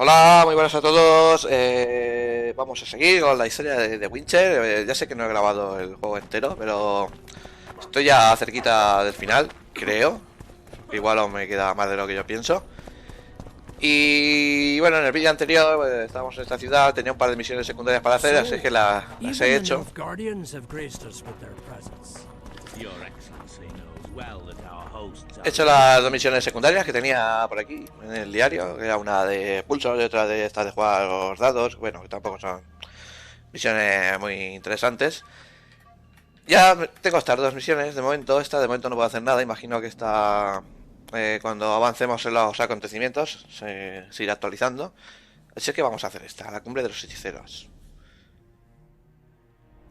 Hola, muy buenas a todos. Vamos a seguir con la historia de Witcher. Ya sé que no he grabado el juego entero, pero estoy ya cerquita del final, creo. Igual aún me queda más de lo que yo pienso. Y bueno, en el vídeo anterior estábamos en esta ciudad, tenía un par de misiones secundarias para hacer, así que las he hecho. He hecho las dos misiones secundarias que tenía por aquí en el diario, que era una de pulso y otra de estas de jugar a los dados. Bueno, que tampoco son misiones muy interesantes. Ya tengo estas dos misiones de momento. Esta de momento no puedo hacer nada. Imagino que esta, cuando avancemos en los acontecimientos, se irá actualizando. Así que vamos a hacer esta, la cumbre de los hechiceros.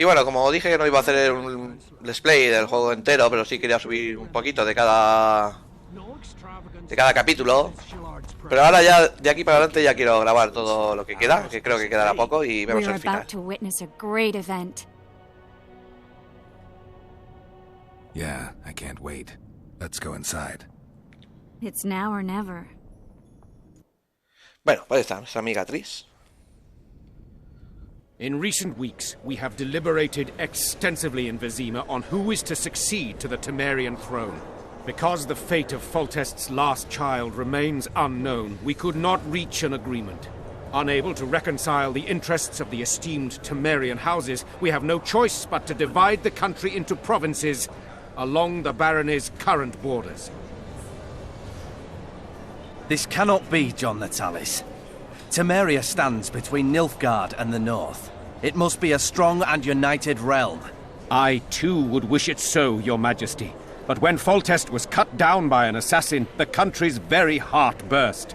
Y bueno, como dije que no iba a hacer un display del juego entero, pero sí quería subir un poquito de cada capítulo. Pero ahora ya, de aquí para adelante, ya quiero grabar todo lo que queda, que creo que quedará poco, y vemos el final. Yeah, I can't wait. Let's go inside. It's now or never. Bueno, pues está nuestra amiga Tris. In recent weeks, we have deliberated extensively in Vizima on who is to succeed to the Temerian throne. Because the fate of Foltest's last child remains unknown, we could not reach an agreement. Unable to reconcile the interests of the esteemed Temerian houses, we have no choice but to divide the country into provinces along the barony's current borders. This cannot be, John Natalis. Temeria stands between Nilfgaard and the north. It must be a strong and united realm. I, too, would wish it so, Your Majesty. But when Foltest was cut down by an assassin, the country's very heart burst.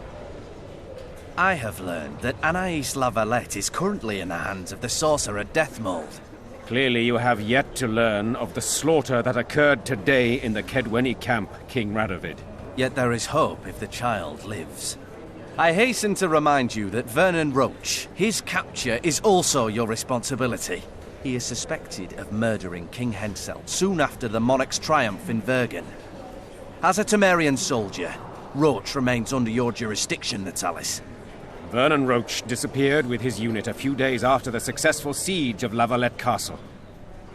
I have learned that Anais Lavalette is currently in the hands of the sorcerer Deathmold. Clearly you have yet to learn of the slaughter that occurred today in the Kedweni camp, King Radovid. Yet there is hope if the child lives. I hasten to remind you that Vernon Roach, his capture is also your responsibility. He is suspected of murdering King Henselt soon after the monarch's triumph in Vergen. As a Temerian soldier, Roach remains under your jurisdiction, Natalis. Vernon Roach disappeared with his unit a few days after the successful siege of Lavalette Castle.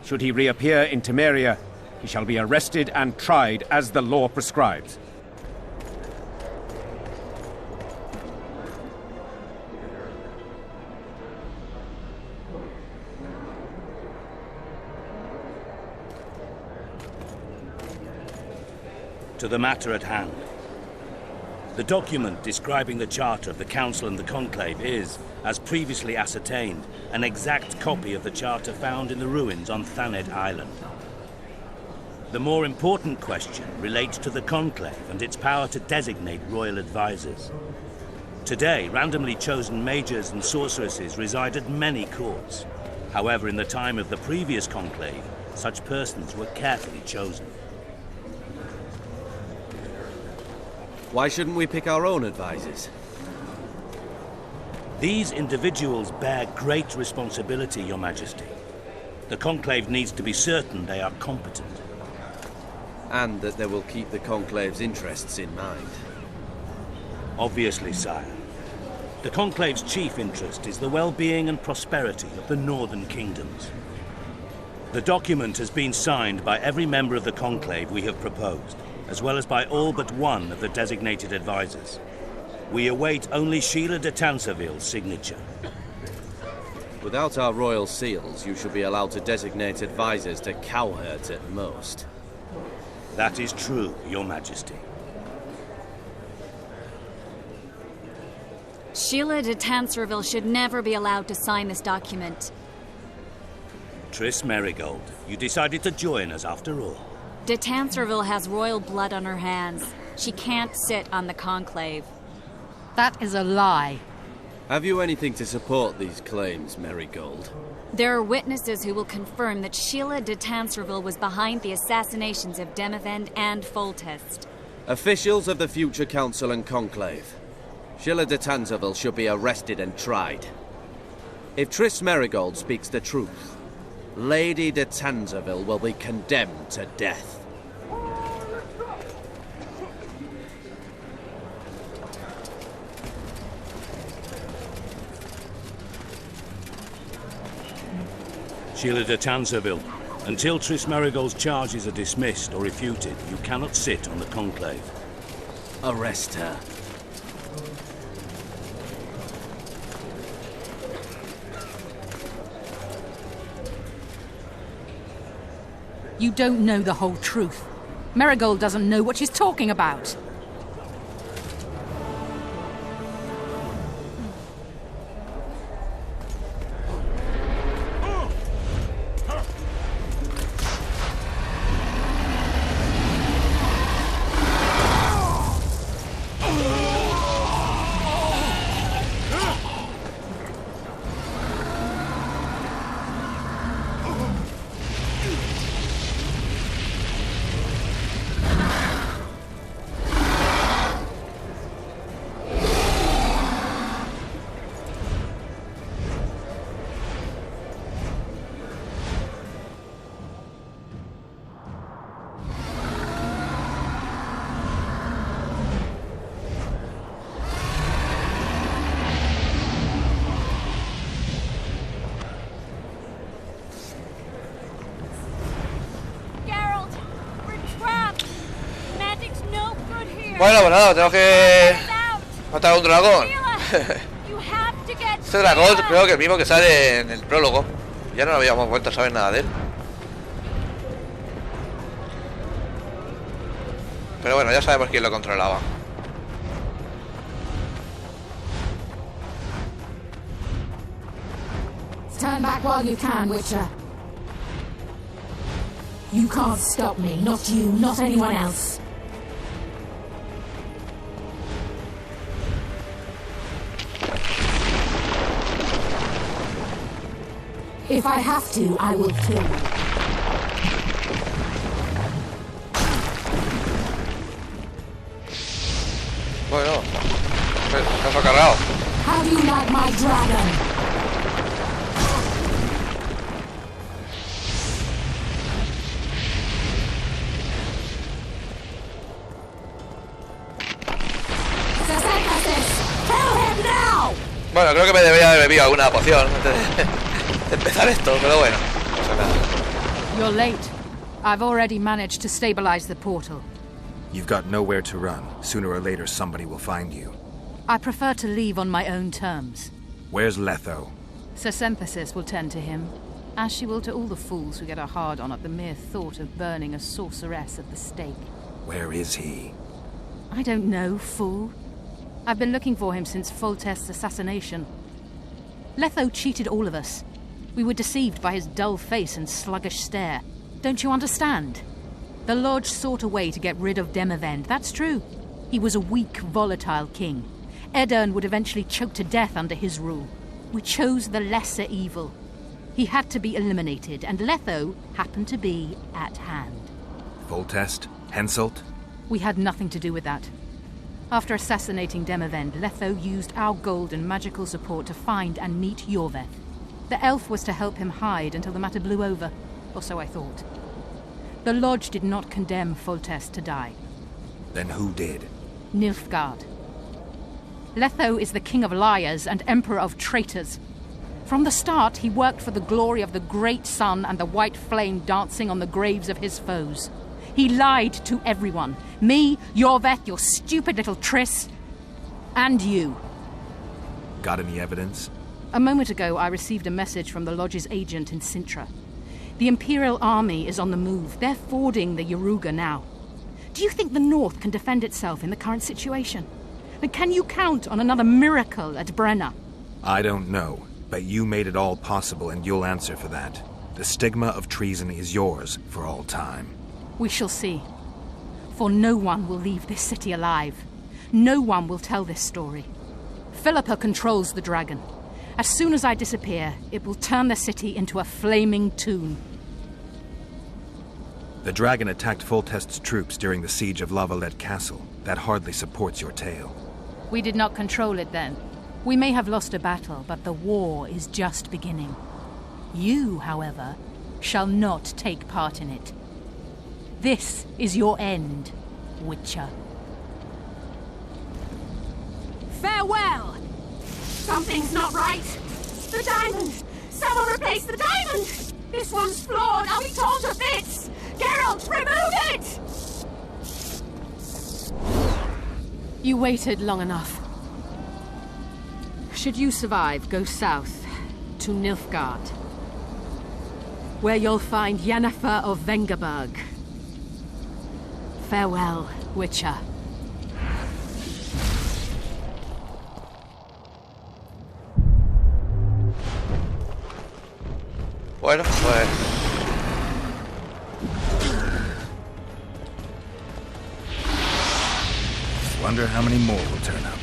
Should he reappear in Temeria, he shall be arrested and tried as the law prescribes. To the matter at hand. The document describing the charter of the Council and the Conclave is, as previously ascertained, an exact copy of the charter found in the ruins on Thanet Island. The more important question relates to the Conclave and its power to designate royal advisors. Today, randomly chosen mages and sorceresses reside at many courts. However, in the time of the previous Conclave, such persons were carefully chosen. Why shouldn't we pick our own advisors? These individuals bear great responsibility, Your Majesty. The Conclave needs to be certain they are competent. And that they will keep the Conclave's interests in mind. Obviously, sire. The Conclave's chief interest is the well-being and prosperity of the northern kingdoms. The document has been signed by every member of the Conclave we have proposed, as well as by all but one of the designated advisors. We await only Sheila de Tanserville's signature. Without our royal seals, you should be allowed to designate advisors to cowherds at most. That is true, Your Majesty. Sheila de Tanserville should never be allowed to sign this document. Triss Merigold, you decided to join us after all. De Tanserville has royal blood on her hands. She can't sit on the Conclave. That is a lie. Have you anything to support these claims, Merigold? There are witnesses who will confirm that Sheila de Tanserville was behind the assassinations of Demavend and Foltest. Officials of the future Council and Conclave. Sheila de Tanserville should be arrested and tried. If Triss Merigold speaks the truth, Lady de Tanserville will be condemned to death. Sheila de Tanserville, until Triss Merigold's charges are dismissed or refuted, you cannot sit on the conclave. Arrest her. You don't know the whole truth. Merigold doesn't know what she's talking about. Bueno, pues nada, tengo que matar a un dragón. Este dragón creo que el mismo que sale en el prólogo. Ya no habíamos vuelto a saber nada de él. Pero bueno, ya sabemos quién lo controlaba. Stand back while you can, Witcher. You can't stop me, not you, not anyone else. If I have to, I will kill you. Bueno, se ha cargado. How do you like my dragon? Bueno, creo que me debería haber bebido alguna poción antes de empezar esto, pero bueno, no pasa nada. You're late. I've already managed to stabilize the portal. You've got nowhere to run. Sooner or later, somebody will find you. I prefer to leave on my own terms. Where's Letho? Synthesis will tend to him, as she will to all the fools who get a hard-on at the mere thought of burning a sorceress at the stake. Where is he? I don't know, fool. I've been looking for him since Foltest's assassination. Letho cheated all of us. We were deceived by his dull face and sluggish stare. Don't you understand? The Lodge sought a way to get rid of Demavend, that's true. He was a weak, volatile king. Edirn would eventually choke to death under his rule. We chose the lesser evil. He had to be eliminated, and Letho happened to be at hand. Foltest? Henselt? We had nothing to do with that. After assassinating Demavend, Letho used our gold and magical support to find and meet Yorveth. The elf was to help him hide until the matter blew over, or so I thought. The Lodge did not condemn Foltest to die. Then who did? Nilfgaard. Letho is the king of liars and emperor of traitors. From the start, he worked for the glory of the great sun and the white flame dancing on the graves of his foes. He lied to everyone. Me, Yorveth, your stupid little Triss, and you. Got any evidence? A moment ago, I received a message from the Lodge's agent in Sintra. The Imperial Army is on the move. They're fording the Yaruga now. Do you think the North can defend itself in the current situation? And can you count on another miracle at Brenna? I don't know, but you made it all possible and you'll answer for that. The stigma of treason is yours for all time. We shall see. For no one will leave this city alive. No one will tell this story. Philippa controls the dragon. As soon as I disappear, it will turn the city into a flaming tomb. The dragon attacked Foltest's troops during the siege of Lavalette Castle. That hardly supports your tale. We did not control it then. We may have lost a battle, but the war is just beginning. You, however, shall not take part in it. This is your end, Witcher. Farewell! Something's not right! The diamond! Someone replace the diamond! This one's flawed. I'll be torn to bits. Geralt, remove it! You waited long enough. Should you survive, go south to Nilfgaard, where you'll find Yennefer of Vengerberg. Farewell, Witcher. Bueno, pues... Wonder how many more will turn up.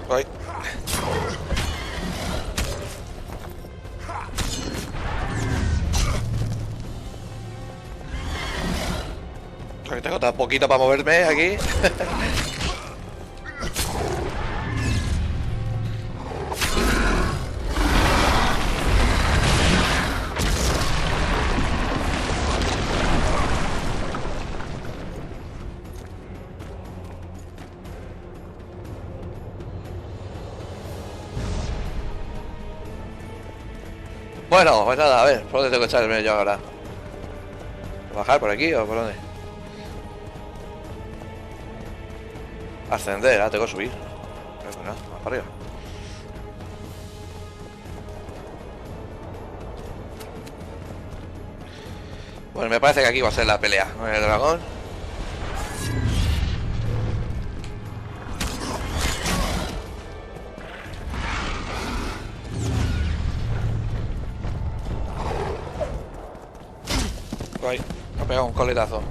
Right. Tengo tan poquito para moverme aquí. Bueno, pues nada, a ver, ¿por dónde tengo que echarme yo ahora? ¿Bajar por aquí o por dónde? Ascender, ahora tengo que subir. Pues nada, más para arriba. Bueno, me parece que aquí va a ser la pelea con el dragón. Ay, me ha pegado un coletazo.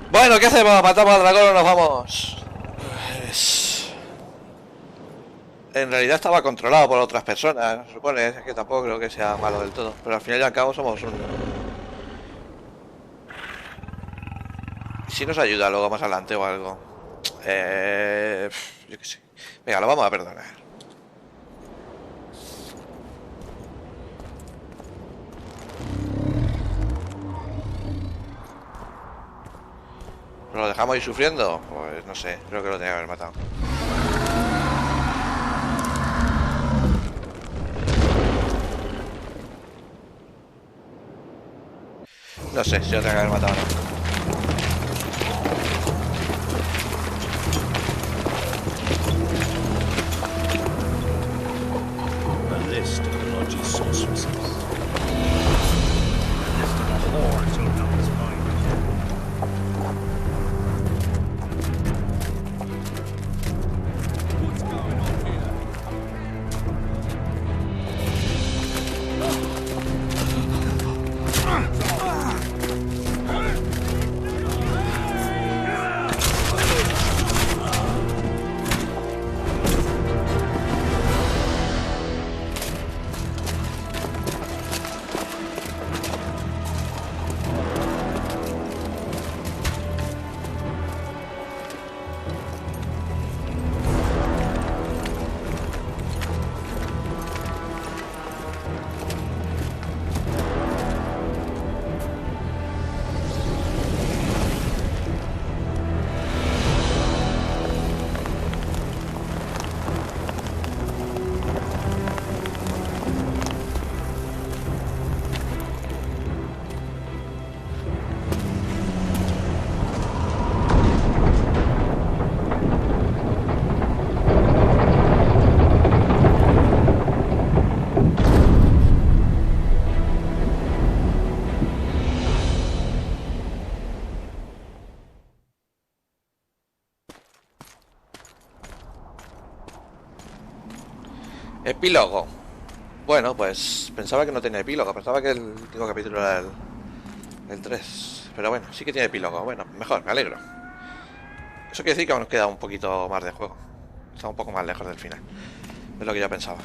Bueno, ¿qué hacemos? ¿Matamos al dragón o nos vamos? Pues... En realidad estaba controlado por otras personas, se supone, es que tampoco creo que sea malo del todo. Pero al final y al cabo somos un... ¿Y si nos ayuda luego más adelante o algo? Yo qué sé. Venga, lo vamos a perdonar. ¿Lo dejamos ir sufriendo? Pues no sé, creo que lo tenía que haber matado. No sé si lo tenía que haber matado o no. Epílogo. Bueno, pues pensaba que no tenía epílogo. Pensaba que el último capítulo era el 3. Pero bueno, sí que tiene epílogo. Bueno, mejor, me alegro. Eso quiere decir que aún nos queda un poquito más de juego. Está un poco más lejos del final. Es lo que yo pensaba.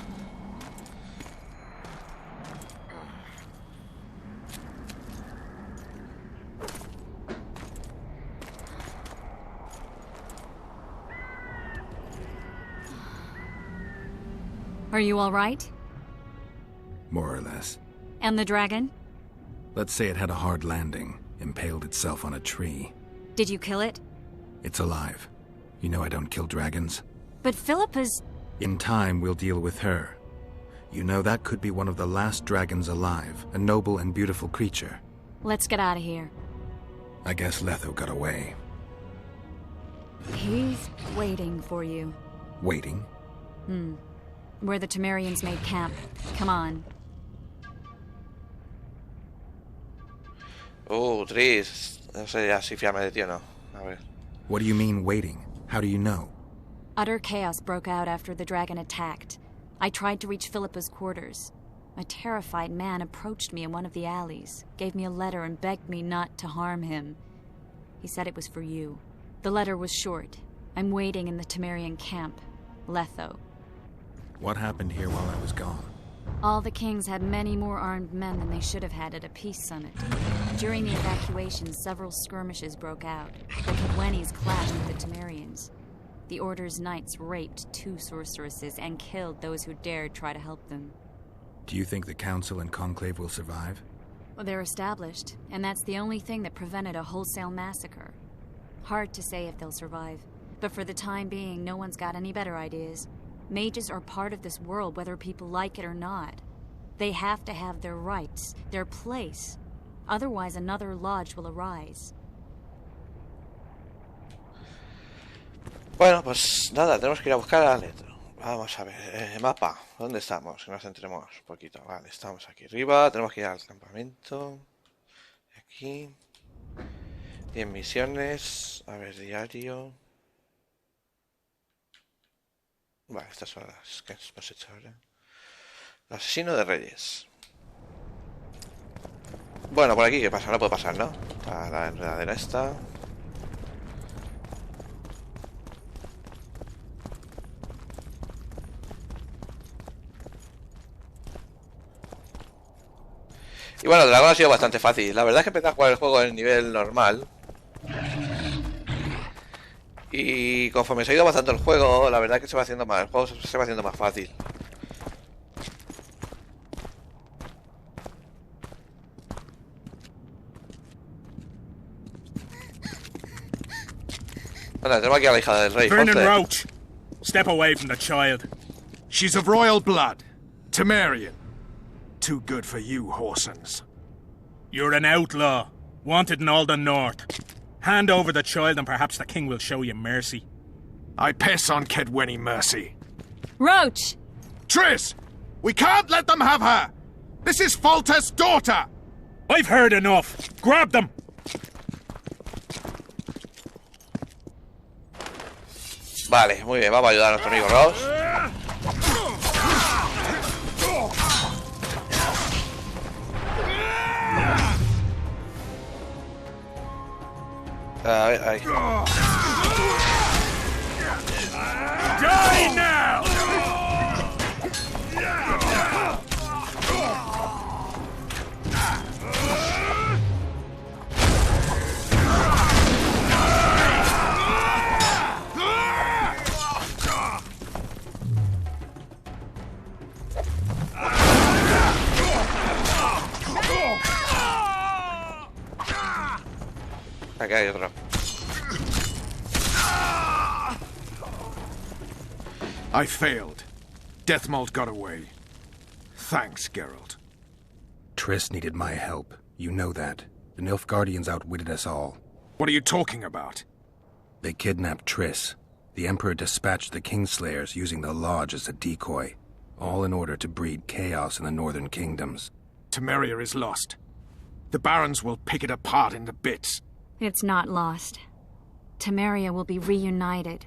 Are you all right? More or less. And the dragon? Let's say it had a hard landing, impaled itself on a tree. Did you kill it? It's alive. You know I don't kill dragons. But Philippa's... In time, we'll deal with her. You know that could be one of the last dragons alive, a noble and beautiful creature. Let's get out of here. I guess Letho got away. He's waiting for you. Waiting? Where the Temerians made camp. Come on. Tris. No sé ya si fiarme de ti o no. A ver. What do you mean, waiting? How do you know? Utter chaos broke out after the dragon attacked. I tried to reach Philippa's quarters. A terrified man approached me in one of the alleys, gave me a letter and begged me not to harm him. He said it was for you. The letter was short. I'm waiting in the Temerian camp. Letho. What happened here while I was gone? All the kings had many more armed men than they should have had at a peace summit. During the evacuation, several skirmishes broke out. The Kedwenis clashed with the Temerians. The Order's knights raped 2 sorceresses and killed those who dared try to help them. Do you think the Council and Conclave will survive? Well, they're established, and that's the only thing that prevented a wholesale massacre. Hard to say if they'll survive, but for the time being, no one's got any better ideas. Mages are part of this world, whether people like it or not. They have to have their rights, their place. Otherwise, another lodge will arise. Bueno, pues nada, tenemos que ir a buscar a Letho. Vamos a ver, mapa. ¿Dónde estamos? Que nos centremos un poquito. Vale, estamos aquí arriba. Tenemos que ir al campamento. Aquí. 10 misiones. A ver, diario. Vale, estas son las que hemos hecho ahora. El asesino de reyes. Bueno, por aquí, ¿qué pasa? No puede pasar, ¿no? Está la enredadera esta. Y bueno, el dragón ha sido bastante fácil. La verdad es que empecé a jugar el juego en el nivel normal. Y conforme se ha ido avanzando el juego, la verdad es que se va haciendo más. El juego se va haciendo más fácil. Anda, tenemos aquí a la hija del rey. Vernon Roach, step away from the child. She's of royal blood. Temerian. Too good for you, Horsens. You're an outlaw, wanted in Alden North. Hand over the child and perhaps the king will show you mercy. I piss on Kedweni mercy. Roach! Triss! We can't let them have her! This is Foltest's daughter! I've heard enough. Grab them! Vale, muy bien, vamos a ayudar a nuestro amigo Ross. A ver, ahí. Die now! Aquí hay otro. I failed. Deathmold got away. Thanks, Geralt. Triss needed my help. You know that. The Nilfgaardians outwitted us all. What are you talking about? They kidnapped Triss. The Emperor dispatched the Kingslayers using the Lodge as a decoy. All in order to breed chaos in the northern kingdoms. Temeria is lost. The Barons will pick it apart into bits. It's not lost. Temeria will be reunited.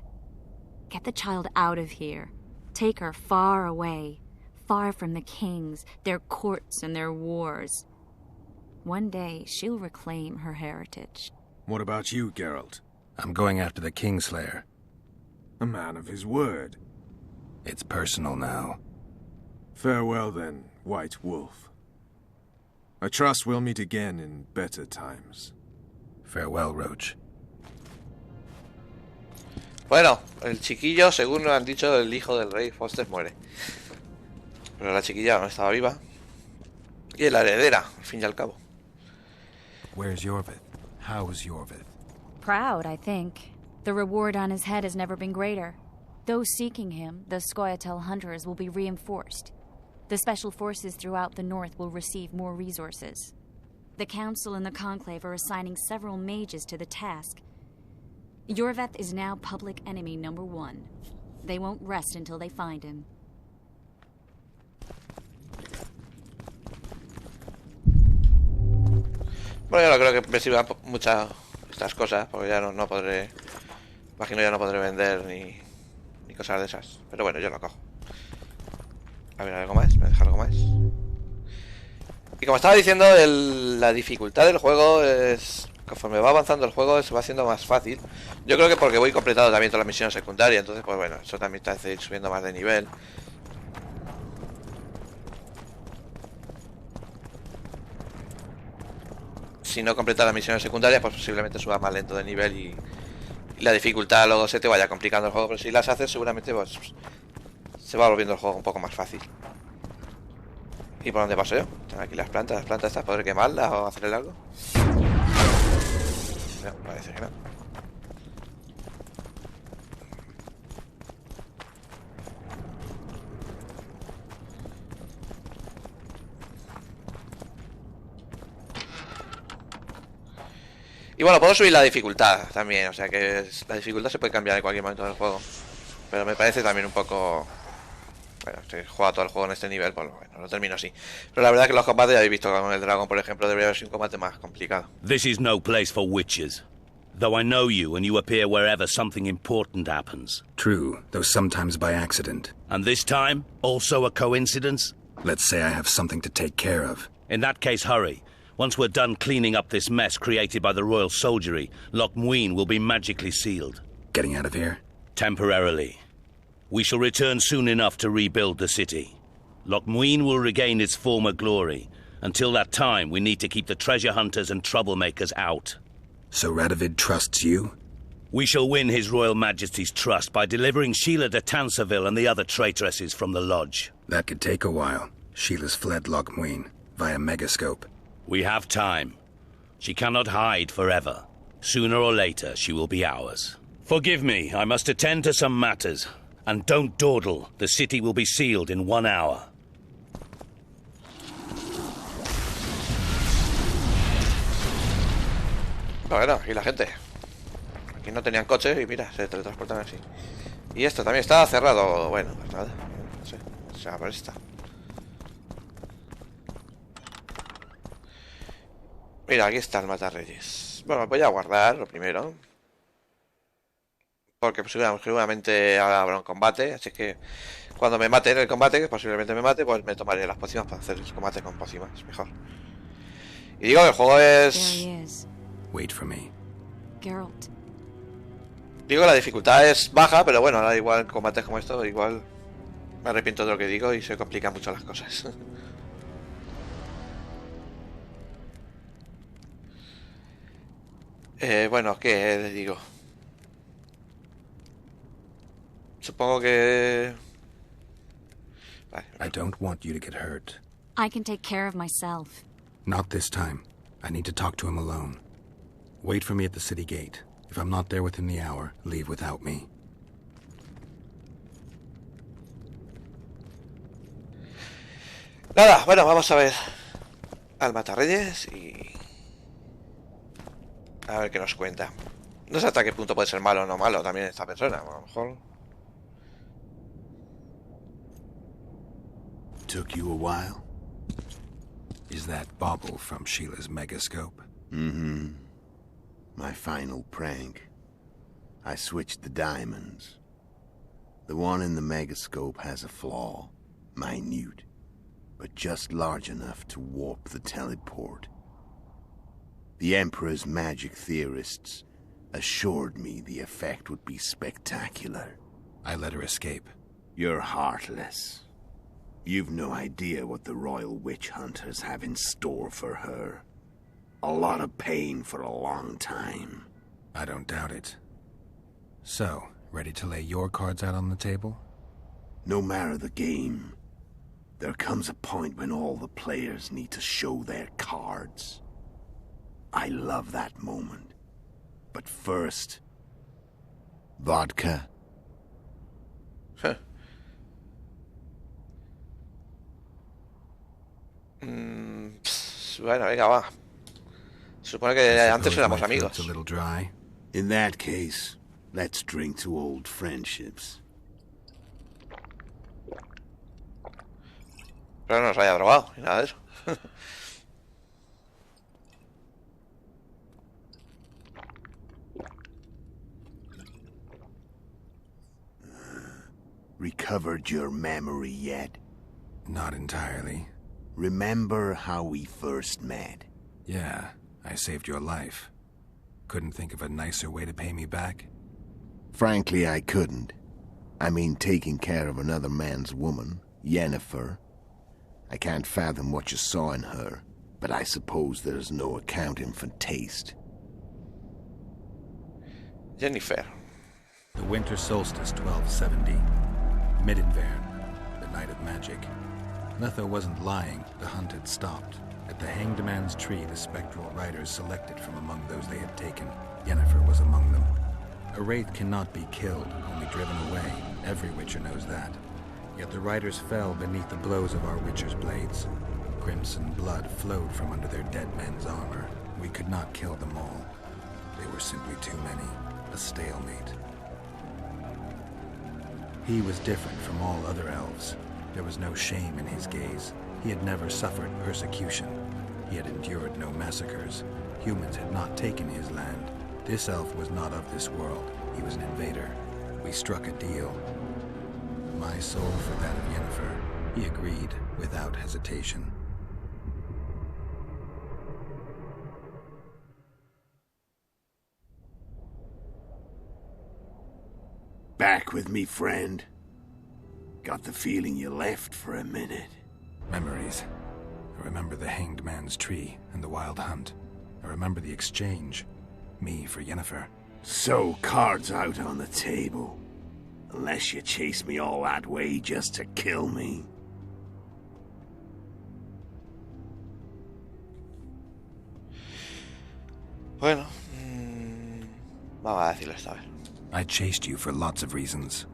Get the child out of here. Take her far away. far from the kings, their courts, and their wars. One day, she'll reclaim her heritage. What about you, Geralt? I'm going after the Kingslayer. A man of his word. It's personal now. Farewell then, White Wolf. I trust we'll meet again in better times. Farewell, Roach. Bueno, el chiquillo, según nos han dicho, el hijo del rey Foster muere. Pero la chiquilla no estaba viva. Y es la heredera, al fin y al cabo. Where's Yorvith? How's Yorvith? Proud, I think. The reward on his head has never been greater. Those seeking him, the Scoia'tael hunters, will be reinforced. The special forces throughout the north will receive more resources. The Council and the Conclave are assigning several mages to the task. Yorvith is now public enemy #1. They won't rest until they find him. Bueno, yo no creo que me sirvan muchas estas cosas, porque ya no podré... Imagino ya no podré vender ni cosas de esas. Pero bueno, yo lo cojo. A ver, algo más, me deja algo más. Y como estaba diciendo, la dificultad del juego es... Conforme va avanzando el juego se va haciendo más fácil. Yo creo que porque voy completando también todas las misiones secundarias. Entonces pues bueno, eso también te hace ir subiendo más de nivel. Si no completas las misiones secundarias, pues posiblemente suba más lento de nivel y la dificultad luego se te vaya complicando el juego. Pero si las haces seguramente pues se va volviendo el juego un poco más fácil. ¿Y por dónde paso yo? Tengo aquí las plantas estas, ¿podré quemarlas o hacerle algo? No, parece que no. Y bueno, puedo subir la dificultad también, o sea que la dificultad se puede cambiar en cualquier momento del juego. Pero me parece también un poco... Bueno, si he jugado todo el juego en este nivel, pues bueno, lo termino así. Pero la verdad es que los combates, ya habéis visto con el dragón, por ejemplo, debería haber sido un combate más complicado. This is no place for witches. Though I know you and you appear wherever something important happens. True, though sometimes by accident. And this time, also a coincidence? Let's say I have something to take care of. In that case, hurry. Once we're done cleaning up this mess created by the royal soldiery, Loch Muin will be magically sealed. Getting out of here? Temporarily. We shall return soon enough to rebuild the city. Loch Muin will regain its former glory. Until that time, we need to keep the treasure hunters and troublemakers out. So Radovid trusts you? We shall win His Royal Majesty's trust by delivering Sheila de Tansarville and the other traitresses from the lodge. That could take a while. Sheila's fled Loch Muin via Megascope. We have time. She cannot hide forever. Sooner or later, she will be ours. Forgive me, I must attend to some matters. And don't dawdle. The city will be sealed in 1 hour. Bueno, aquí la gente. Aquí no tenían coches y mira, se teletransportan así. Y esto también está cerrado. Bueno, pues nada. No sé. O sea, por esta. Mira, aquí está el matarreyes. Bueno, voy a guardar lo primero. Porque seguramente habrá un combate. Así que cuando me mate en el combate, que posiblemente me mate, pues me tomaré las pócimas para hacer el combate con pócimas. Mejor. Y digo que el juego es... Wait for me. Geralt. Digo que la dificultad es baja, pero bueno, ahora igual en combates como esto, igual me arrepiento de lo que digo y se complican mucho las cosas. Bueno, ¿qué les digo? Supongo que... Vale. I don't want you to get hurt. I can take care of myself. Not this time. I need to talk to him alone. Wait for me at the city gate. If I'm not there within the hour, leave without me. Nada, bueno, vamos a ver al Matarreyes y... A ver qué nos cuenta. No sé hasta qué punto puede ser malo o no malo también esta persona, a lo mejor... Took you a while? Is that bauble from Sheila's Megascope? Mm-hmm. My final prank. I switched the diamonds. The one in the Megascope has a flaw. minute, but just large enough to warp the teleport. The Emperor's magic theorists assured me the effect would be spectacular. I let her escape. You're heartless. You've no idea what the royal witch hunters have in store for her. A lot of pain for a long time. I don't doubt it. So, ready to lay your cards out on the table? No matter the game, there comes a point when all the players need to show their cards. I love that moment. But first... vodka. Bueno, venga, va. Supone que antes éramos amigos. A little dry. In that case, let's drink to old friendships. Pero no nos haya drogado ni nada de eso. Recovered your memory yet? Not entirely. Remember how we first met? Yeah, I saved your life. Couldn't think of a nicer way to pay me back? Frankly, I couldn't. I mean, taking care of another man's woman, Yennefer. I can't fathom what you saw in her, but I suppose there's no accounting for taste. Yennefer. The winter solstice, 1270. Midinvern, the night of magic. Letho wasn't lying, the hunt had stopped. At the Hanged Man's Tree, the spectral riders selected from among those they had taken. Yennefer was among them. A wraith cannot be killed, only driven away. Every witcher knows that. Yet the riders fell beneath the blows of our witcher's blades. Crimson blood flowed from under their dead men's armor. We could not kill them all. They were simply too many. A stalemate. He was different from all other elves. There was no shame in his gaze. He had never suffered persecution. He had endured no massacres. Humans had not taken his land. This elf was not of this world. He was an invader. We struck a deal. My soul for that of Yennefer. He agreed without hesitation. Back with me, friend. Got the feeling you left for a minute. Memories. I remember the Hanged Man's Tree and the Wild Hunt. I remember the exchange. Me for Yennefer. So, cards out on the table. Unless you chase me all that way just to kill me. Bueno, vamos a decirlo esta vez. I chased you for lots of reasons.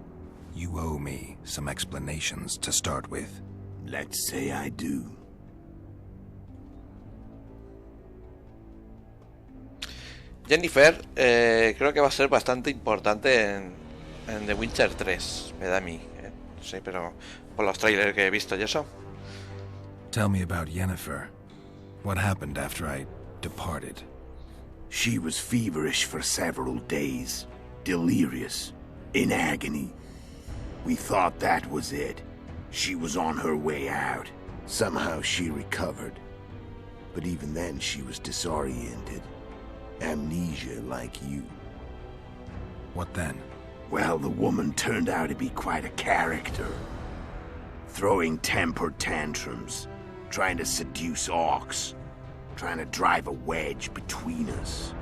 You owe me some explanations to start with. Let's say I do. Yennefer creo que va a ser bastante importante en The Witcher 3, me da a mí. No sé, pero por los trailers que he visto y eso. Tell me about Yennefer. What happened after I departed? She was feverish for several days. Delirious. In agony. We thought that was it. She was on her way out. Somehow she recovered. But even then she was disoriented. Amnesia like you. What then? Well, the woman turned out to be quite a character. Throwing temper tantrums. Trying to seduce orcs. Trying to drive a wedge between us.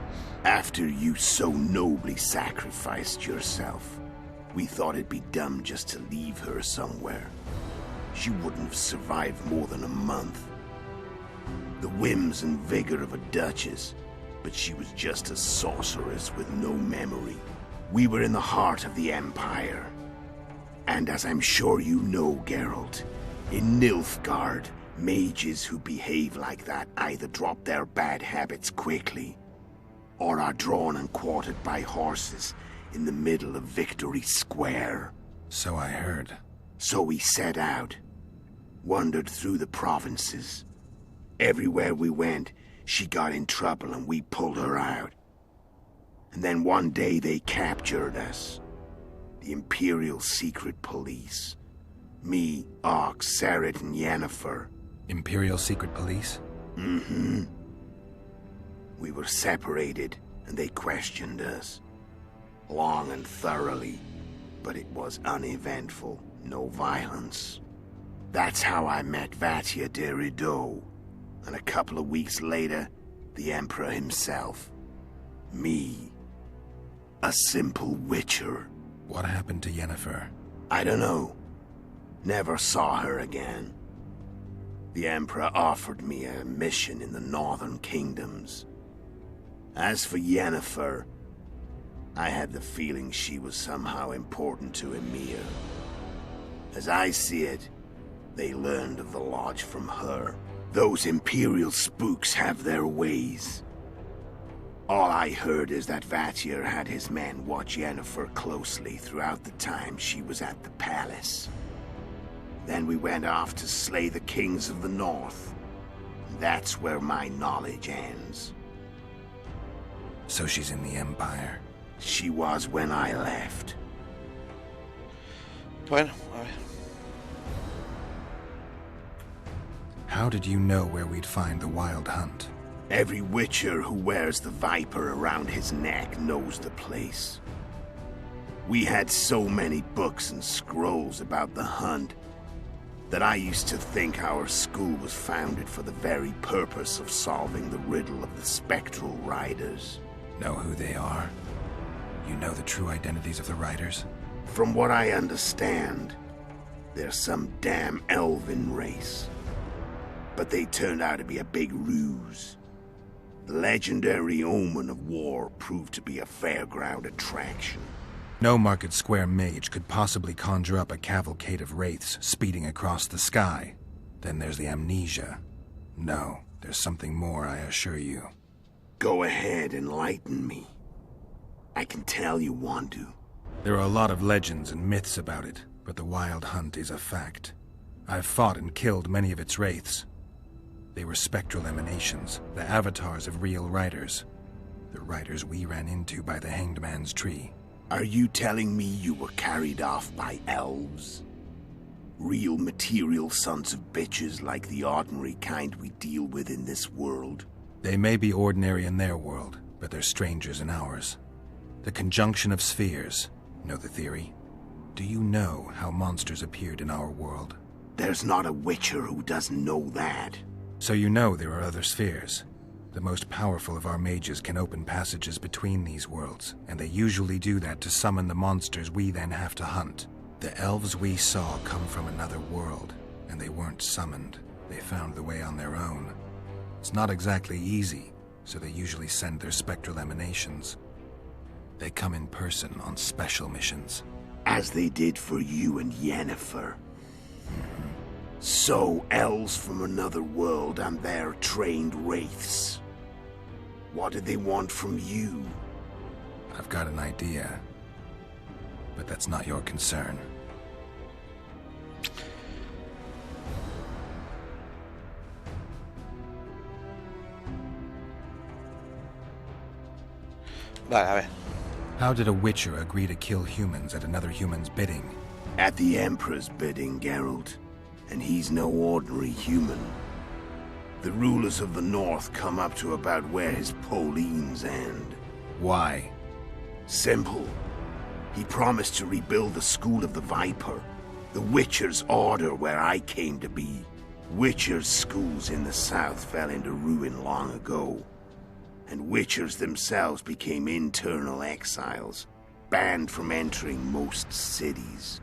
After you so nobly sacrificed yourself, we thought it'd be dumb just to leave her somewhere. She wouldn't have survived more than a month. The whims and vigor of a duchess, but she was just a sorceress with no memory. We were in the heart of the Empire. And as I'm sure you know, Geralt, in Nilfgaard, mages who behave like that either drop their bad habits quickly, or are drawn and quartered by horses in the middle of Victory Square. So I heard. So we set out, wandered through the provinces. Everywhere we went, she got in trouble and we pulled her out. And then one day they captured us. The Imperial Secret Police. Me, Ox, Seret, and Yennefer. Imperial Secret Police? Mm-hmm. We were separated, and they questioned us. Long and thoroughly, but it was uneventful, no violence. That's how I met Vatia de Rideau, and a couple of weeks later, the Emperor himself. Me. A simple witcher. What happened to Yennefer? I don't know. Never saw her again. The Emperor offered me a mission in the Northern Kingdoms. As for Yennefer, I had the feeling she was somehow important to Emir. As I see it, they learned of the Lodge from her. Those Imperial spooks have their ways. All I heard is that Vatir had his men watch Yennefer closely throughout the time she was at the palace. Then we went off to slay the kings of the North. That's where my knowledge ends. So she's in the Empire? She was when I left. Bueno, a ver. How did you know where we'd find the Wild Hunt? Every witcher who wears the viper around his neck knows the place. We had so many books and scrolls about the hunt that I used to think our school was founded for the very purpose of solving the riddle of the spectral riders. Know who they are? You know the true identities of the riders? From what I understand, they're some damn elven race. But they turned out to be a big ruse. The legendary omen of war proved to be a fairground attraction. No Market Square mage could possibly conjure up a cavalcade of wraiths speeding across the sky. Then there's the amnesia. No, there's something more, I assure you. Go ahead, enlighten me. I can tell you want to. There are a lot of legends and myths about it, but the Wild Hunt is a fact. I've fought and killed many of its wraiths. They were spectral emanations, the avatars of real riders. The riders we ran into by the Hanged Man's Tree. Are you telling me you were carried off by elves? Real material sons of bitches like the ordinary kind we deal with in this world? They may be ordinary in their world, but they're strangers in ours. The conjunction of spheres. Know the theory? Do you know how monsters appeared in our world? There's not a witcher who doesn't know that. So you know there are other spheres. The most powerful of our mages can open passages between these worlds, and they usually do that to summon the monsters we then have to hunt. The elves we saw come from another world, and they weren't summoned. They found the way on their own. It's not exactly easy, so they usually send their spectral emanations. They come in person on special missions. As they did for you and Yennefer. So, elves from another world and their trained wraiths. What did they want from you? I've got an idea, but that's not your concern. Vale, a ver. How did a witcher agree to kill humans at another human's bidding? At the Emperor's bidding, Geralt. And he's no ordinary human. The rulers of the North come up to about where his Pauline's end. Why? Simple. He promised to rebuild the School of the Viper, the Witcher's order where I came to be. Witcher's schools in the south fell into ruin long ago, and Witchers themselves became internal exiles, banned from entering most cities.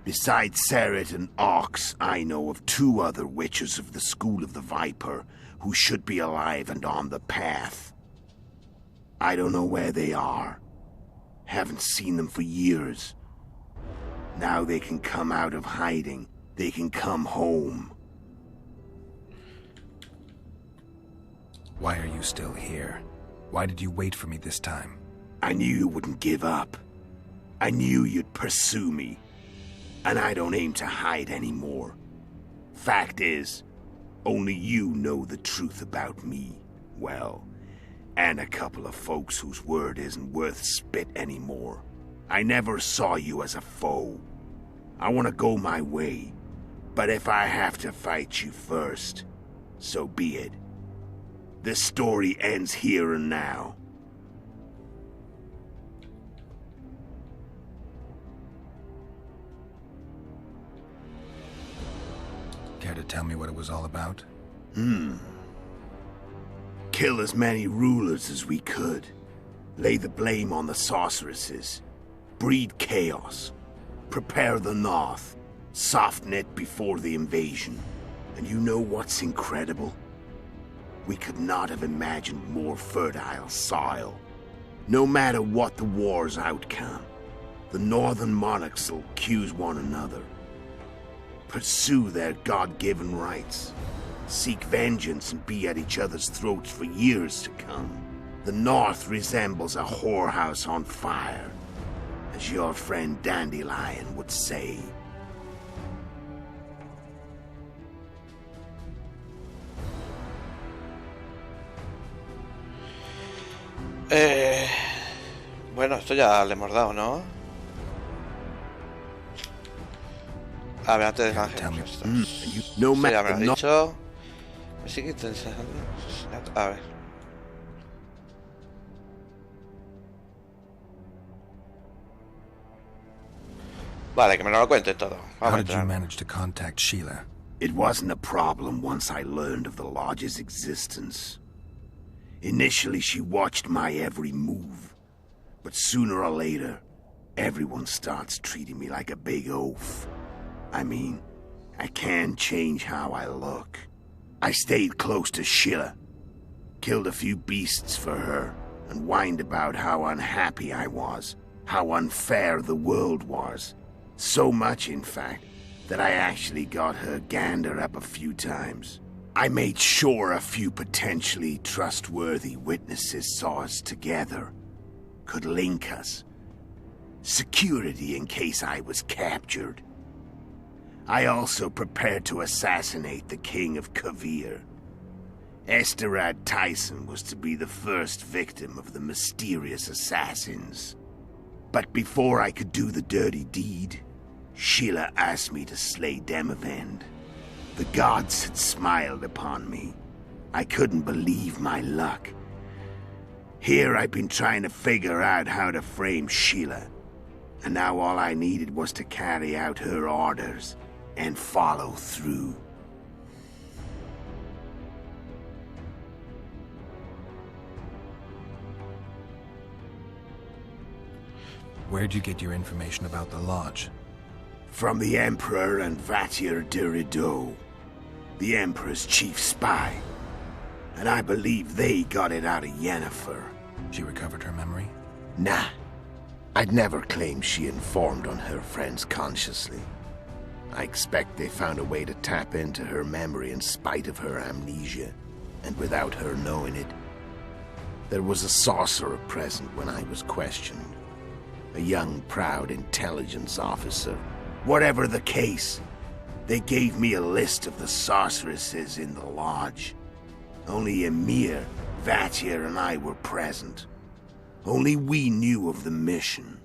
Besides Seret and Ox, I know of 2 other Witchers of the School of the Viper who should be alive and on the path. I don't know where they are. Haven't seen them for years. Now they can come out of hiding. They can come home. Why are you still here? Why did you wait for me this time? I knew you wouldn't give up. I knew you'd pursue me. And I don't aim to hide anymore. Fact is, only you know the truth about me. Well, and a couple of folks whose word isn't worth spit anymore. I never saw you as a foe. I want to go my way, But if I have to fight you first, so be it. The story ends here and now. Care to tell me what it was all about? Kill as many rulers as we could. Lay the blame on the sorceresses. Breed chaos. Prepare the North. Soften it before the invasion. And you know what's incredible? We could not have imagined more fertile soil. No matter what the war's outcome, the northern monarchs will accuse one another. Pursue their God-given rights. Seek vengeance and be at each other's throats for years to come. The North resembles a whorehouse on fire, as your friend Dandelion would say. Bueno, esto ya le hemos dado, ¿no? A ver, antes de canjear estos. No Sí, ya me lo has dicho. Me sigue interesando. A ver. Vale, que me lo cuente todo. How Vamos a did you entrar. manage to contact Sheila? It wasn't a problem once I learned of the Lodge's existence. Initially, she watched my every move. But sooner or later, everyone starts treating me like a big oaf. I mean, I can't change how I look. I stayed close to Sheila, killed a few beasts for her, and whined about how unhappy I was, how unfair the world was. So much, in fact, that I actually got her gander up a few times. I made sure a few potentially trustworthy witnesses saw us together, could link us. Security in case I was captured. I also prepared to assassinate the King of Kavir. Esterad Tyson was to be the first victim of the mysterious assassins. But before I could do the dirty deed, Sheila asked me to slay Demavend. The gods had smiled upon me. I couldn't believe my luck. Here I've been trying to figure out how to frame Sheila, and now all I needed was to carry out her orders and follow through. Where'd you get your information about the Lodge? From the Emperor and Vatir de Rideau, the Emperor's chief spy. And I believe they got it out of Yennefer. She recovered her memory? Nah. I'd never claim she informed on her friends consciously. I expect they found a way to tap into her memory in spite of her amnesia, and without her knowing it. There was a sorcerer present when I was questioned. A young, proud intelligence officer. Whatever the case, they gave me a list of the sorceresses in the Lodge. Only Emir, Vatir, and I were present. Only we knew of the mission.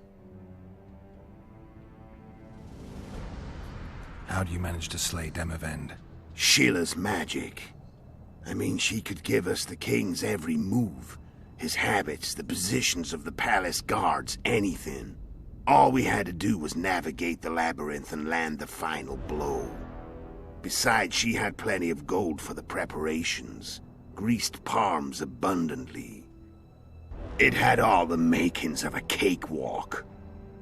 How'd you manage to slay Demavend? Sheila's magic. I mean, she could give us the king's every move. His habits, the positions of the palace guards, anything. All we had to do was navigate the labyrinth and land the final blow. Besides, she had plenty of gold for the preparations. Greased palms abundantly. It had all the makings of a cakewalk.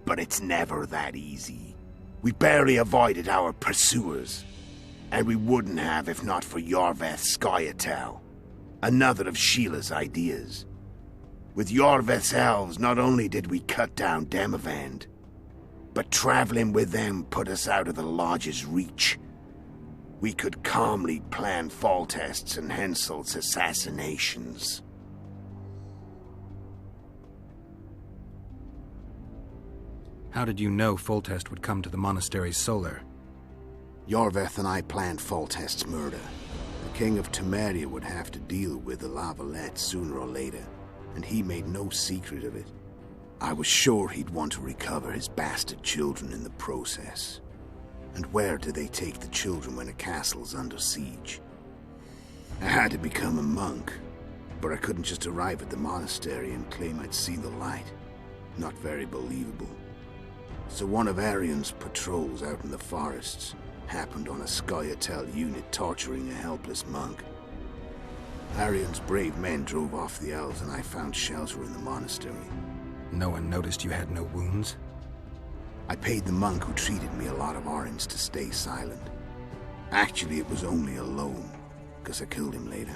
But it's never that easy. We barely avoided our pursuers. And we wouldn't have if not for Yorveth Scoia'tael, another of Sheila's ideas. With Yorveth's elves, not only did we cut down Demavend, but traveling with them put us out of the Lodge's reach. We could calmly plan Foltest's and Hensel's assassinations. How did you know Foltest would come to the monastery's solar? Yorveth and I planned Foltest's murder. The King of Temeria would have to deal with the Lavalette sooner or later, and he made no secret of it. I was sure he'd want to recover his bastard children in the process. And where do they take the children when a castle's under siege? I had to become a monk, but I couldn't just arrive at the monastery and claim I'd seen the light. Not very believable. So one of Arian's patrols out in the forests happened on a Scoia'tael unit torturing a helpless monk. Arian's brave men drove off the elves and I found shelter in the monastery. No one noticed you had no wounds? I paid the monk who treated me a lot of orange to stay silent. Actually, it was only a loan, because I killed him later.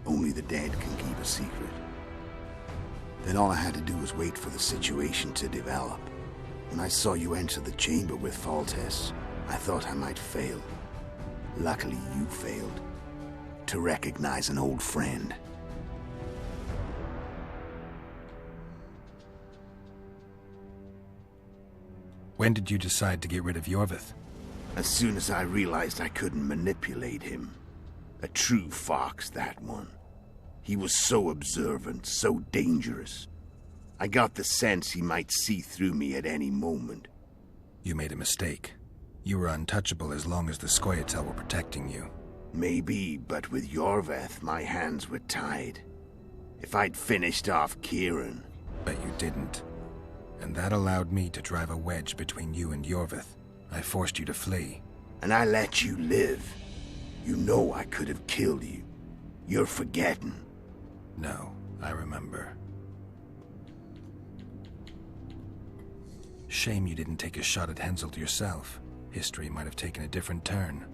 Only the dead can keep a secret. Then all I had to do was wait for the situation to develop. When I saw you enter the chamber with Foltest, I thought I might fail. Luckily, you failed. To recognize an old friend. When did you decide to get rid of Yorvith? As soon as I realized I couldn't manipulate him. A true fox, that one. He was so observant, so dangerous. I got the sense he might see through me at any moment. You made a mistake. You were untouchable as long as the Scoia'tael were protecting you. Maybe, but with Yorvith, my hands were tied. If I'd finished off Kieran... But you didn't. And that allowed me to drive a wedge between you and Yorvith. I forced you to flee. And I let you live. You know I could have killed you. You're forgetting. No, I remember. Shame you didn't take a shot at Henselt yourself. History might have taken a different turn.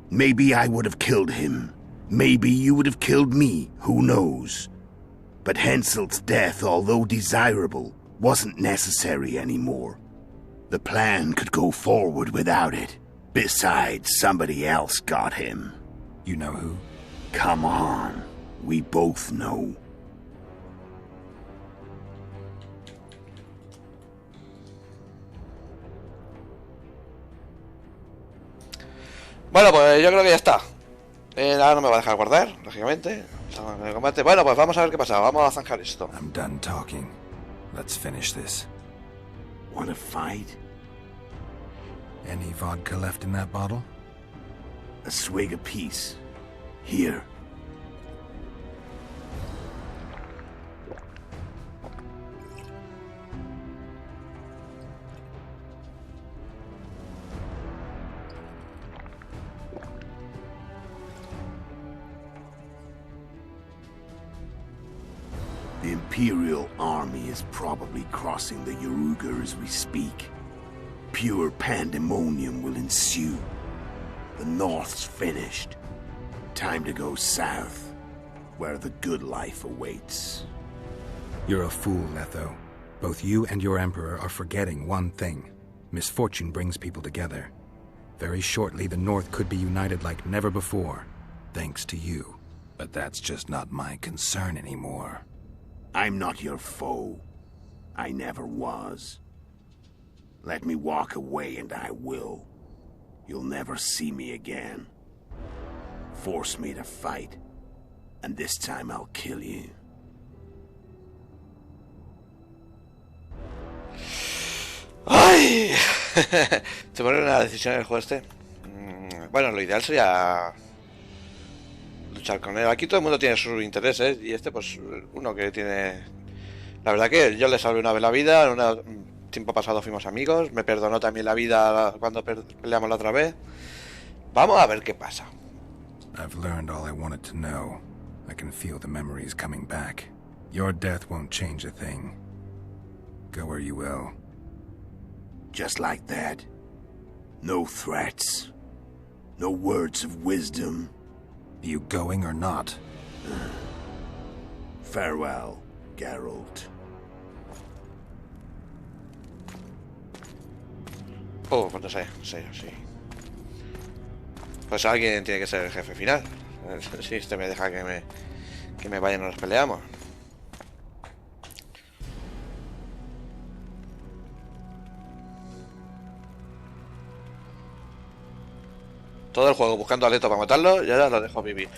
Maybe I would have killed him. Maybe you would have killed me. Who knows? But Henselt's death, although desirable, wasn't necessary anymore. The plan could go forward without it. Besides, somebody else got him. You know who? Come on. We both know. Bueno, pues yo creo que ya está. Ahora no me va a dejar guardar, lógicamente. Estamos en el combate. Bueno, pues vamos a ver qué pasa. Vamos a zanjar esto. I'm done talking. Let's finish this. Wanna fight? Any vodka left in that bottle? A swig apiece. Here. The Imperial army is probably crossing the Yaruga as we speak. Pure pandemonium will ensue. The North's finished. Time to go south, where the good life awaits. You're a fool, Letho. Both you and your Emperor are forgetting one thing. Misfortune brings people together. Very shortly, the North could be united like never before, thanks to you. But that's just not my concern anymore. I'm not your foe. I never was. Let me walk away and I will. You'll never see me again. Force me to fight, and this time I'll kill you. ¡Ay! Tomar una decisión en el juego este. Bueno, lo ideal sería luchar con él. Aquí todo el mundo tiene sus intereses y este pues uno que tiene... La verdad que yo le salvé una vez la vida, un tiempo pasado fuimos amigos, me perdonó también la vida cuando peleamos la otra vez. Vamos a ver qué pasa. I've learned all I wanted to know. I can feel the memories coming back. Your death won't change a thing. Go where you will. Just like that. No threats. No words of wisdom. You going or not? Farewell, Geralt. Oh, pues no sé, sí. Pues alguien tiene que ser el jefe final. Si este me deja que me vaya y nos peleamos. Todo el juego buscando a Leto para matarlo y ahora lo dejo vivir.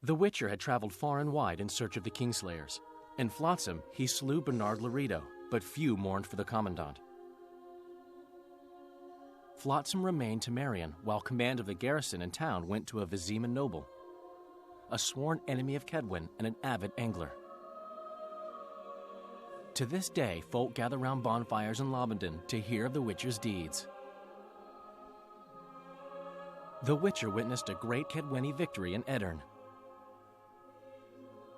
The Witcher had traveled far and wide in search of the Kingslayers. In Flotsam, he slew Bernard Laredo, but few mourned for the Commandant. Flotsam remained Temerian, while command of the garrison and town went to a Vizima noble, a sworn enemy of Kedwen and an avid angler. To this day, folk gather round bonfires in Lobenden to hear of the Witcher's deeds. The Witcher witnessed a great Kedweni victory in Edirn.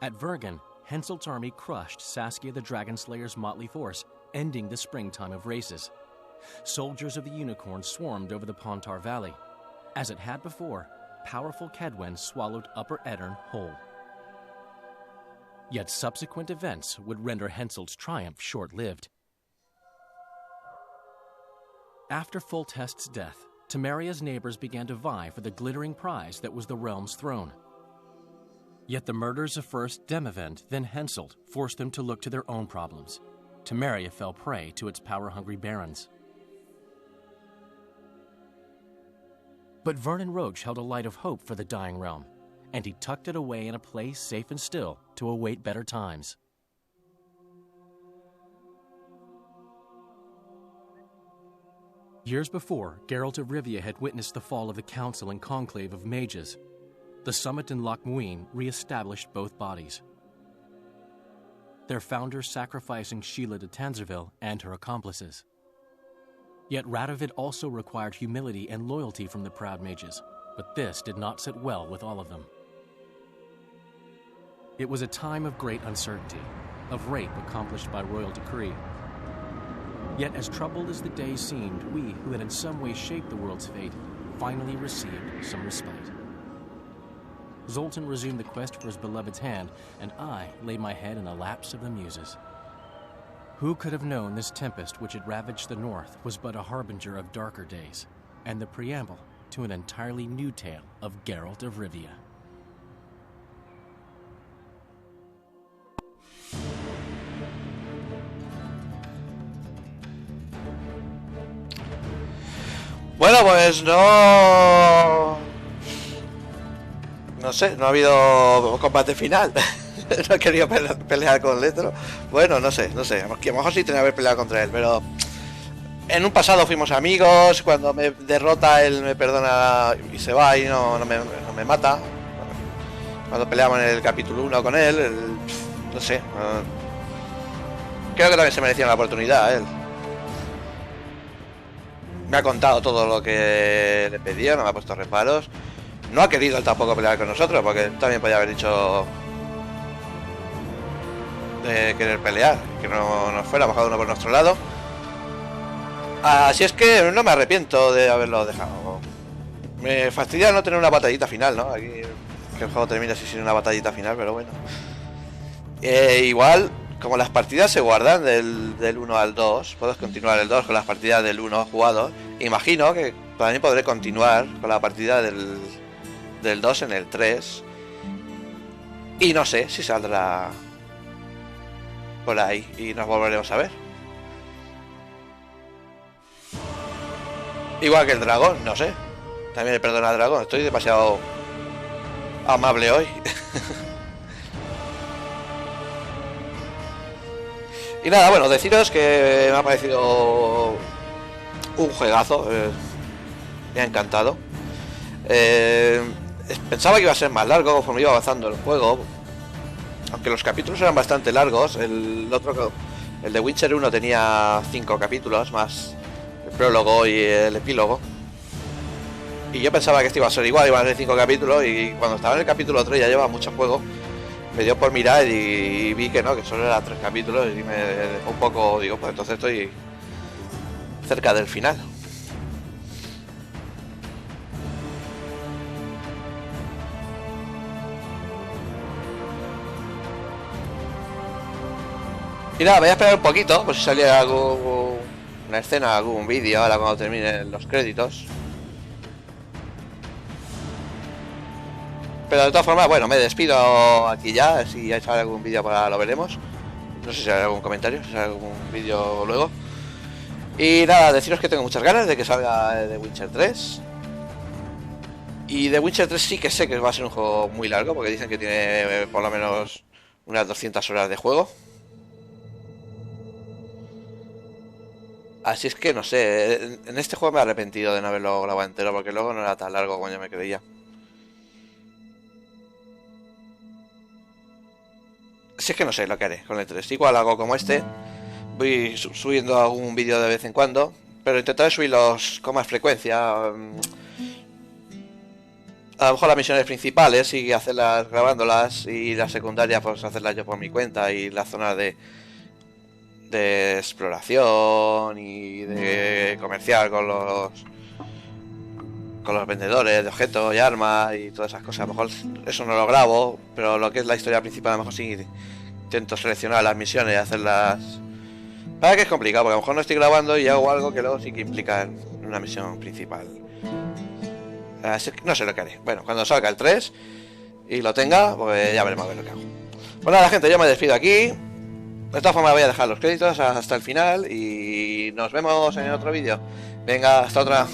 At Vergen, Henselt's army crushed Saskia the Dragonslayer's motley force, ending the springtime of races. Soldiers of the Unicorn swarmed over the Pontar Valley. As it had before, powerful Kedwen swallowed Upper Edirn whole. Yet subsequent events would render Henselt's triumph short-lived. After Foltest's death, Temeria's neighbors began to vie for the glittering prize that was the realm's throne. Yet the murders of first Demavend, then Henselt, forced them to look to their own problems. Temeria fell prey to its power-hungry barons. But Vernon Roche held a light of hope for the dying realm, and he tucked it away in a place safe and still to await better times. Years before, Geralt of Rivia had witnessed the fall of the Council and Conclave of Mages. The summit in Loch Muin re-established both bodies, their founders sacrificing Sheila de Tanzerville and her accomplices. Yet Radovid also required humility and loyalty from the proud mages, but this did not sit well with all of them. It was a time of great uncertainty, of rape accomplished by royal decree. Yet as troubled as the days seemed, we, who had in some way shaped the world's fate, finally received some respite. Zoltan resumed the quest for his beloved's hand, and I laid my head in the laps of the muses. Who could have known this tempest which had ravaged the north was but a harbinger of darker days, and the preamble to an entirely new tale of Geralt of Rivia. Bueno, pues no sé, no ha habido combate final. No he querido pelear con Letro. Bueno, no sé, a lo mejor sí tenía que haber peleado contra él, pero en un pasado fuimos amigos. Cuando me derrota él me perdona y se va y no me mata. Cuando peleamos en el capítulo 1 con él, no sé, creo que también se merecía una oportunidad él. Me ha contado todo lo que le pedía, no me ha puesto reparos. No ha querido él tampoco pelear con nosotros, porque también podía haber dicho de querer pelear, que no nos fuera bajado uno por nuestro lado. Así es que no me arrepiento de haberlo dejado. Me fastidia no tener una batallita final, ¿no? Aquí que el juego termina así sin una batallita final, pero bueno. Igual, como las partidas se guardan del 1 al 2, puedes continuar el 2 con las partidas del 1 jugado. Imagino que también podré continuar con la partida del 2 en el 3. Y no sé si saldrá por ahí y nos volveremos a ver. Igual que el dragón, no sé. También le perdona al dragón, estoy demasiado amable hoy. Y nada, bueno, deciros que me ha parecido un juegazo, me ha encantado. Pensaba que iba a ser más largo conforme iba avanzando el juego, aunque los capítulos eran bastante largos. El de Witcher 1 tenía 5 capítulos, más el prólogo y el epílogo. Y yo pensaba que este iba a ser igual, iban a ser 5 capítulos, y cuando estaba en el capítulo 3 ya lleva mucho juego. Me dio por mirar y vi que no, que solo eran 3 capítulos, y me dejó un poco, digo, pues entonces estoy cerca del final. Y nada, voy a esperar un poquito, por si salía una escena, algún vídeo, ahora cuando terminen los créditos. Pero de todas formas, bueno, me despido aquí ya. Si hay algún vídeo, para lo veremos. No sé si hay algún comentario, si hay algún vídeo luego. Y nada, deciros que tengo muchas ganas de que salga The Witcher 3. Y The Witcher 3 sí que sé que va a ser un juego muy largo, porque dicen que tiene por lo menos unas 200 horas de juego. Así es que no sé, en este juego me he arrepentido de no haberlo grabado entero, porque luego no era tan largo como yo me creía. Si es que no sé lo que haré con el 3. Igual hago como este. Voy subiendo algún vídeo de vez en cuando, pero intentaré subirlos con más frecuencia. A lo mejor las misiones principales y hacerlas grabándolas, y las secundarias pues hacerlas yo por mi cuenta, y las zonas de exploración y de comerciar con los vendedores de objetos y armas y todas esas cosas. A lo mejor eso no lo grabo, pero lo que es la historia principal a lo mejor sí intento seleccionar las misiones y hacerlas. Para que es complicado, porque a lo mejor no estoy grabando y hago algo que luego sí que implica en una misión principal. Así que no sé lo que haré. Bueno, cuando salga el 3 y lo tenga, pues ya veremos a ver lo que hago. Pues nada, gente, yo me despido aquí. De todas formas voy a dejar los créditos hasta el final y nos vemos en otro vídeo. Venga, hasta otra.